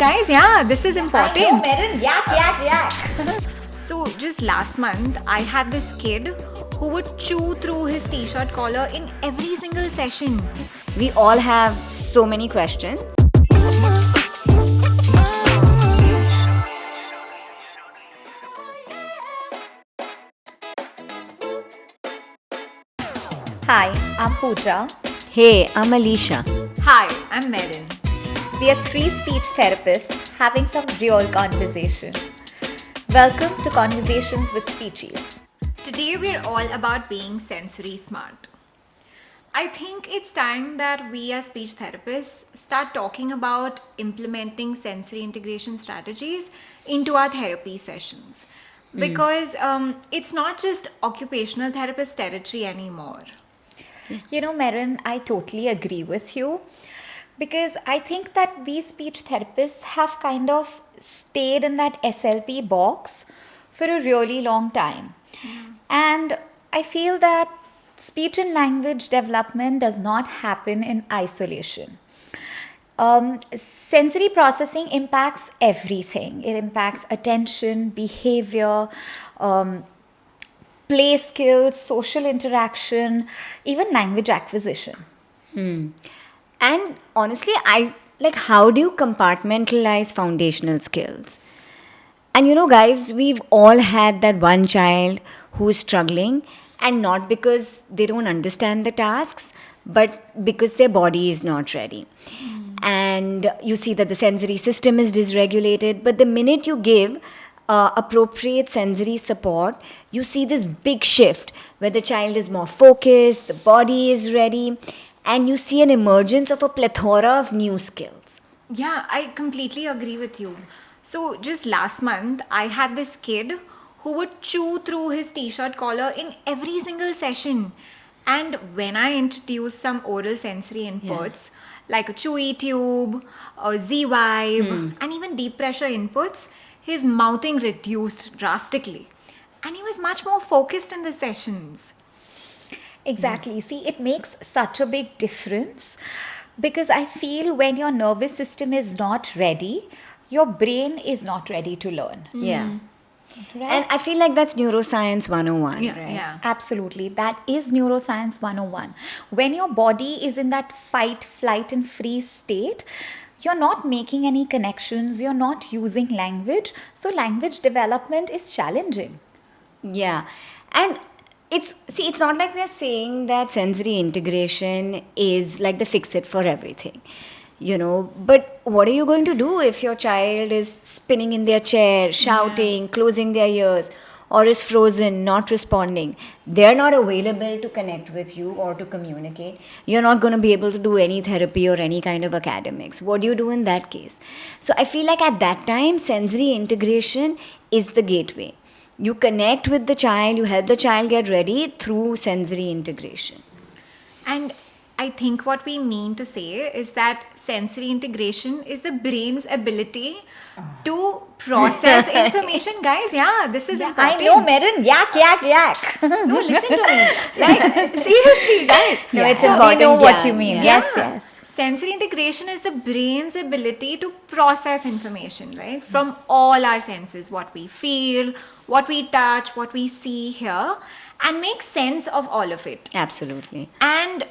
guys, yeah, this is I know, important. Merin. Yak. So, just last month, I had this kid who would chew through his t shirt collar in every single session. We all have so many questions. Hi, I'm Pooja. Hey, I'm Alicia. Hi, I'm Merin. We are three speech therapists having some real conversation. Welcome to Conversations with Speechies. Today, we're all about being sensory smart. I think it's time that we as speech therapists start talking about implementing sensory integration strategies into our therapy sessions. Because it's not just occupational therapist territory anymore. You know, Merin, I totally agree with you because I think that we speech therapists have kind of stayed in that SLP box for a really long time. And I feel that speech and language development does not happen in isolation. Sensory processing impacts everything. It impacts attention, behavior, play skills, social interaction, even language acquisition. And honestly, how do you compartmentalize foundational skills? And you know, guys, we've all had that one child who's struggling, and not because they don't understand the tasks, but because their body is not ready. And you see that the sensory system is dysregulated, but the minute you give appropriate sensory support, you see this big shift where the child is more focused, the body is ready, and you see an emergence of a plethora of new skills. Yeah, I completely agree with you. So, just last month, I had this kid who would chew through his t shirt collar in every single session. And when I introduced some oral sensory inputs, like a chewy tube, a Z vibe, and even deep pressure inputs, his mouthing reduced drastically. And he was much more focused in the sessions. Exactly. See, it makes such a big difference because I feel when your nervous system is not ready, your brain is not ready to learn. Yeah. Right? And I feel like that's neuroscience 101, Yeah, right? yeah. Absolutely. That is neuroscience 101. When your body is in that fight, flight, and freeze state, you're not making any connections, you're not using language. So, language development is challenging. Yeah. And it's not like we're saying that sensory integration is like the fix it for everything. But what are you going to do if your child is spinning in their chair, shouting, closing their ears, or is frozen, not responding? They're not available to connect with you or to communicate. You're not going to be able to do any therapy or any kind of academics. What do you do in that case? So I feel like at that time, sensory integration is the gateway. You connect with the child, you help the child get ready through sensory integration. And I think what we mean to say is that sensory integration is the brain's ability to process information. Guys, yeah, this is important. I know, Merin. Yak. No, listen to me. Like, seriously, guys. No, it's So important. we know what yeah, you mean. yeah. Yes. Sensory integration is the brain's ability to process information, right? From all our senses, what we feel, what we touch, what we see, hear, and make sense of all of it. Absolutely. And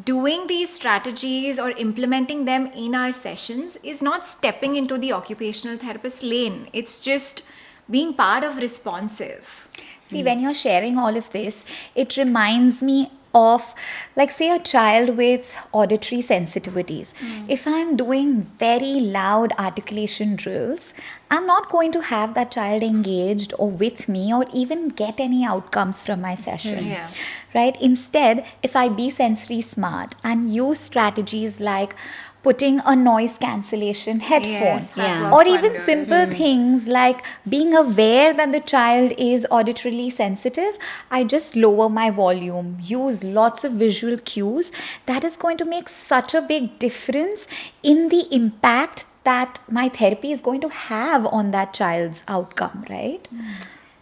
doing these strategies or implementing them in our sessions is not stepping into the occupational therapist lane. It's just being part of responsive. See, when you're sharing all of this, it reminds me of, like, say, a child with auditory sensitivities. If I'm doing very loud articulation drills, I'm not going to have that child engaged or with me or even get any outcomes from my session. Yeah. Right? Instead, if I be sensory smart and use strategies like putting a noise cancellation headphone, Yes, that Yeah. works or even wonders. simple things like being aware that the child is auditorily sensitive, I just lower my volume, use lots of visual cues. That is going to make such a big difference in the impact that my therapy is going to have on that child's outcome, right?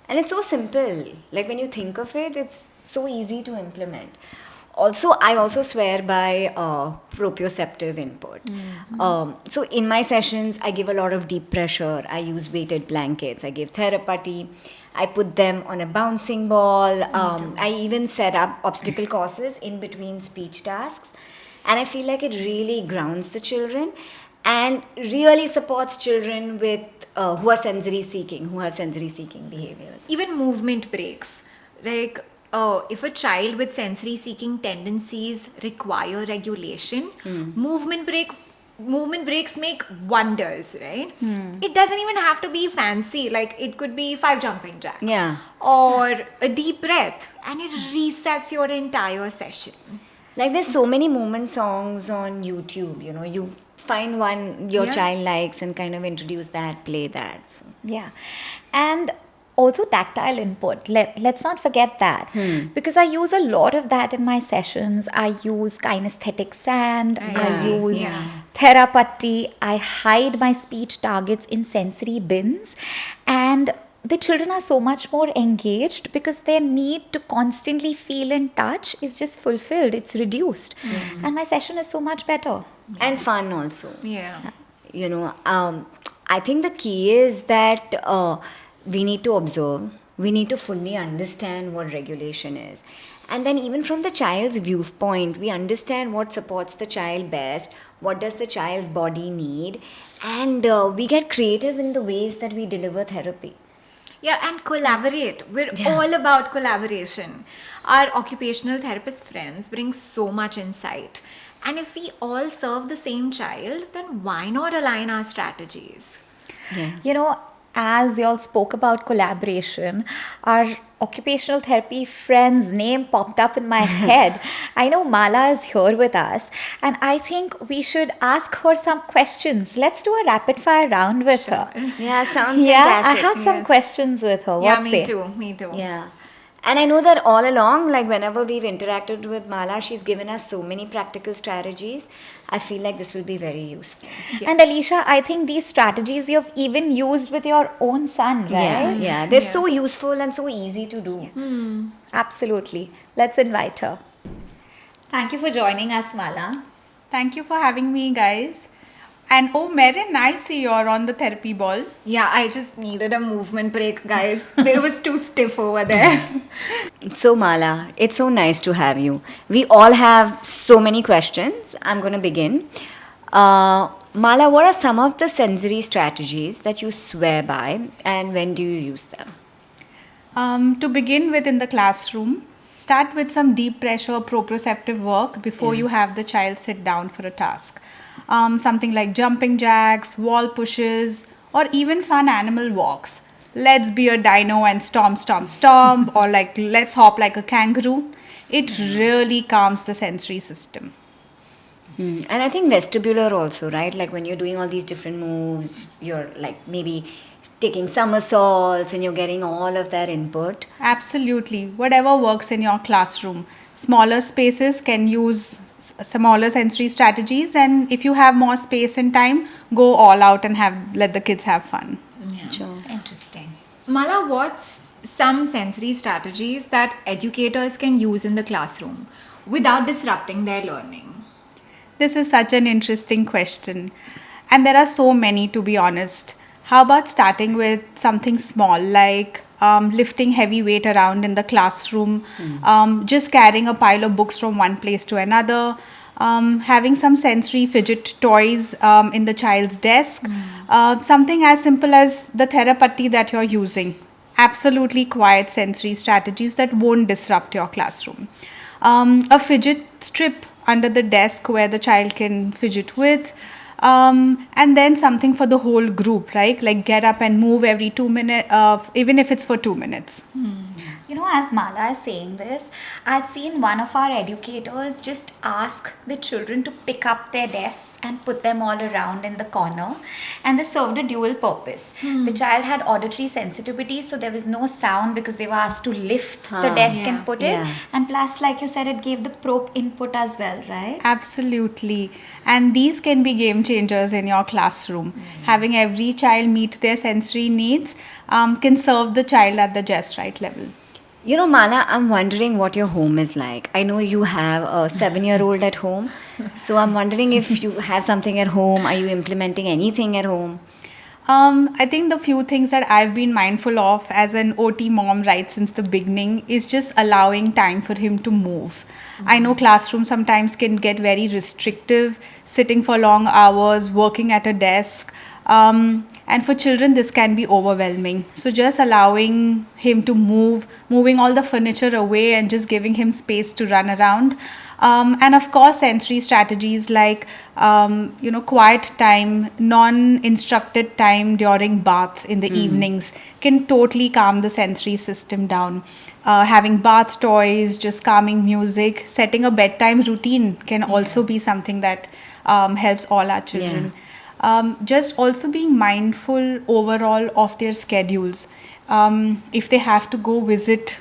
And it's so simple. Like when you think of it, it's so easy to implement. Also, I also swear by proprioceptive input. So in my sessions, I give a lot of deep pressure. I use weighted blankets. I give therapy. I put them on a bouncing ball. I even set up obstacle courses in between speech tasks. And I feel like it really grounds the children and really supports children with who are sensory seeking, who have sensory seeking behaviors. Even movement breaks. Like, if a child with sensory seeking tendencies require regulation, movement breaks make wonders, right? It doesn't even have to be fancy. Like, it could be 5 jumping jacks. Yeah. Or a deep breath, and it resets your entire session. Like there's so many movement songs on YouTube, you find one your Yeah. child likes and kind of introduce that, play that. So. Yeah. And also tactile input. Let's not forget that. Because I use a lot of that in my sessions. I use kinesthetic sand. I Yeah. use Yeah. therapy. I hide my speech targets in sensory bins. And the children are so much more engaged because their need to constantly feel and touch is just fulfilled. It's reduced. And my session is so much better. And fun also. Yeah. I think the key is that we need to observe, we need to fully understand what regulation is. And then even from the child's viewpoint, we understand what supports the child best, what does the child's body need, and we get creative in the ways that we deliver therapy. Yeah, and collaborate. We're all about collaboration. Our occupational therapist friends bring so much insight. And if we all serve the same child, then why not align our strategies? Yeah. As y'all spoke about collaboration, our occupational therapy friend's name popped up in my head. I know Mala is here with us, and I think we should ask her some questions. Let's do a rapid fire round with her. Yeah, sounds Yeah, fantastic. I have some questions with her. Yeah, What me say? too. Me too. Yeah. And I know that all along, like whenever we've interacted with Mala, she's given us so many practical strategies. I feel like this will be very useful. And Alicia, I think these strategies you've even used with your own son, right? Yeah. They're so useful and so easy to do. Absolutely. Let's invite her. Thank you for joining us, Mala. Thank you for having me, guys. And oh, Merin, I see you're on the therapy ball. Yeah, I just needed a movement break, guys. They was too stiff over there. So, Mala, it's so nice to have you. We all have so many questions. I'm going to begin. Mala, what are some of the sensory strategies that you swear by and when do you use them? To begin with, in the classroom, start with some deep pressure proprioceptive work before you have the child sit down for a task. Something like jumping jacks, wall pushes, or even fun animal walks. Let's be a dino and stomp, stomp, stomp, or like let's hop like a kangaroo. It really calms the sensory system. And I think vestibular also, right? Like when you're doing all these different moves, you're like maybe taking somersaults and you're getting all of that input. Absolutely. Whatever works in your classroom. Smaller spaces can use smaller sensory strategies, and if you have more space and time, go all out and let the kids have fun. Sure. Interesting. Mala, what's some sensory strategies that educators can use in the classroom without disrupting their learning? This is such an interesting question, and there are so many, to be honest. How about starting with something small like lifting heavy weight around in the classroom, just carrying a pile of books from one place to another, having some sensory fidget toys in the child's desk, something as simple as the therapy that you're using. Absolutely quiet sensory strategies that won't disrupt your classroom. A fidget strip under the desk where the child can fidget with. And then something for the whole group, right? Like get up and move every 2 minutes, even if it's for 2 minutes. As Mala is saying this, I'd seen one of our educators just ask the children to pick up their desks and put them all around in the corner, and they served a dual purpose. The child had auditory sensitivity, so there was no sound because they were asked to lift the desk and put it. And plus, like you said, it gave the probe input as well, right? Absolutely. And these can be game changers in your classroom. Having every child meet their sensory needs can serve the child at the just right level. You know, Mala, I'm wondering what your home is like. I know you have a 7-year-old at home. So I'm wondering if you have something at home. Are you implementing anything at home? I think the few things that I've been mindful of as an OT mom right since the beginning is just allowing time for him to move. I know classrooms sometimes can get very restrictive, sitting for long hours, working at a desk. And for children, this can be overwhelming. So just allowing him to move, moving all the furniture away, and just giving him space to run around. And of course, sensory strategies like quiet time, non-instructed time during baths in the evenings can totally calm the sensory system down. Having bath toys, just calming music, setting a bedtime routine can also be something that helps all our children. Just also being mindful overall of their schedules. If they have to go visit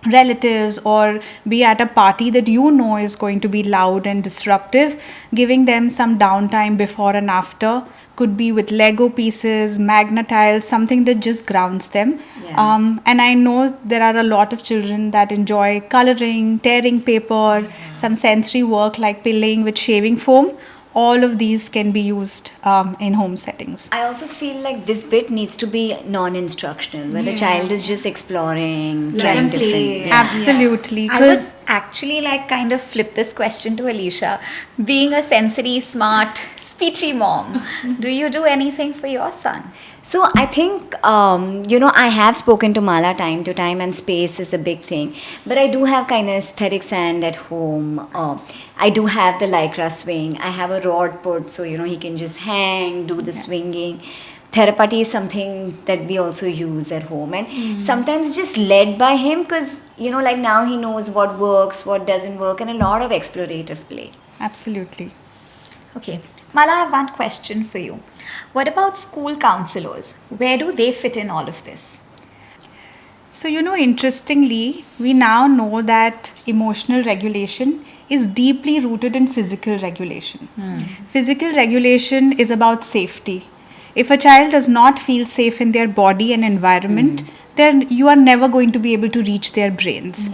relatives or be at a party that you know is going to be loud and disruptive, giving them some downtime before and after could be with Lego pieces, magnetiles, something that just grounds them. And I know there are a lot of children that enjoy coloring, tearing paper, some sensory work like playing with shaving foam. All of these can be used in home settings. I also feel like this bit needs to be non-instructional, where the child is just exploring, Let trying them play. different. Absolutely. I would actually like kind of flip this question to Alicia. Being a sensory smart, speechy mom, do you do anything for your son? So I think, I have spoken to Mala time to time, and space is a big thing. But I do have kinesthetic sand at home. I do have the lycra swing. I have a rod put, so he can just hang, do the swinging. Therapy is something that we also use at home, and sometimes just led by him, because like now he knows what works, what doesn't work, and a lot of explorative play. Absolutely. Okay, Mala, I have one question for you. What about school counselors? Where do they fit in all of this? So, interestingly, we now know that emotional regulation is deeply rooted in physical regulation. Physical regulation is about safety. If a child does not feel safe in their body and environment, then you are never going to be able to reach their brains.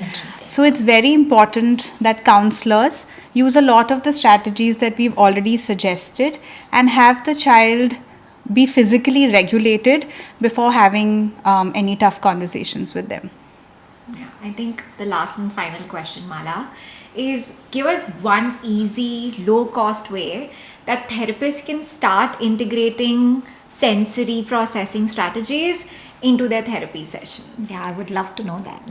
So it's very important that counselors use a lot of the strategies that we've already suggested and have the child be physically regulated before having any tough conversations with them. Yeah, I think the last and final question, Mala, is give us one easy, low-cost way that therapists can start integrating sensory processing strategies into their therapy sessions. Yeah, I would love to know that.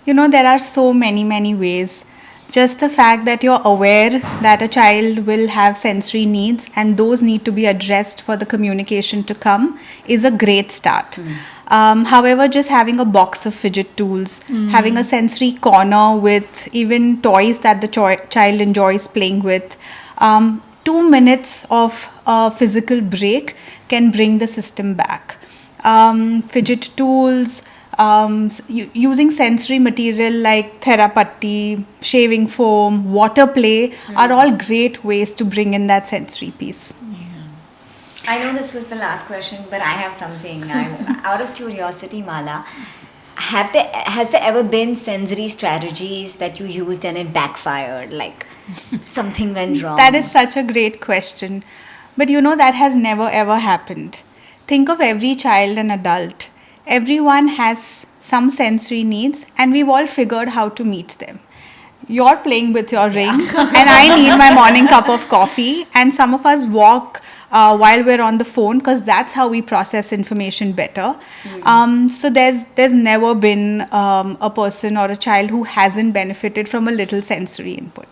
There are so many ways. Just the fact that you're aware that a child will have sensory needs and those need to be addressed for the communication to come is a great start. However, just having a box of fidget tools, having a sensory corner with even toys that the child enjoys playing with, 2 minutes of a physical break can bring the system back. Fidget tools, using sensory material like therapy, shaving foam, water play are all great ways to bring in that sensory piece. I know this was the last question, but I have something now. Out of curiosity, Mala, has there ever been sensory strategies that you used and it backfired? Like something went wrong? That is such a great question. But that has never ever happened. Think of every child and adult. Everyone has some sensory needs and we've all figured how to meet them. You're playing with your ring and I need my morning cup of coffee, and some of us walk while we're on the phone because that's how we process information better. So there's never been a person or a child who hasn't benefited from a little sensory input.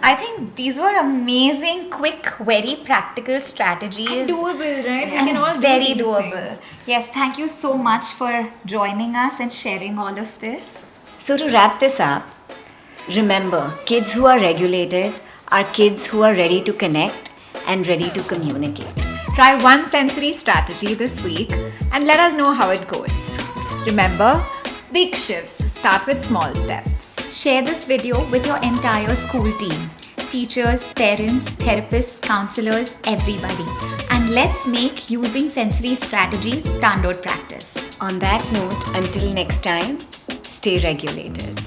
I think these were amazing, quick, very practical strategies. And doable, right? And We can all do very these doable. things. Yes, thank you so much for joining us and sharing all of this. So to wrap this up, remember, kids who are regulated are kids who are ready to connect and ready to communicate. Try one sensory strategy this week and let us know how it goes. Remember, big shifts start with small steps. Share this video with your entire school team. teachers, parents, therapists, counselors, everybody. And let's make using sensory strategies standard practice. On that note, until next time, stay regulated.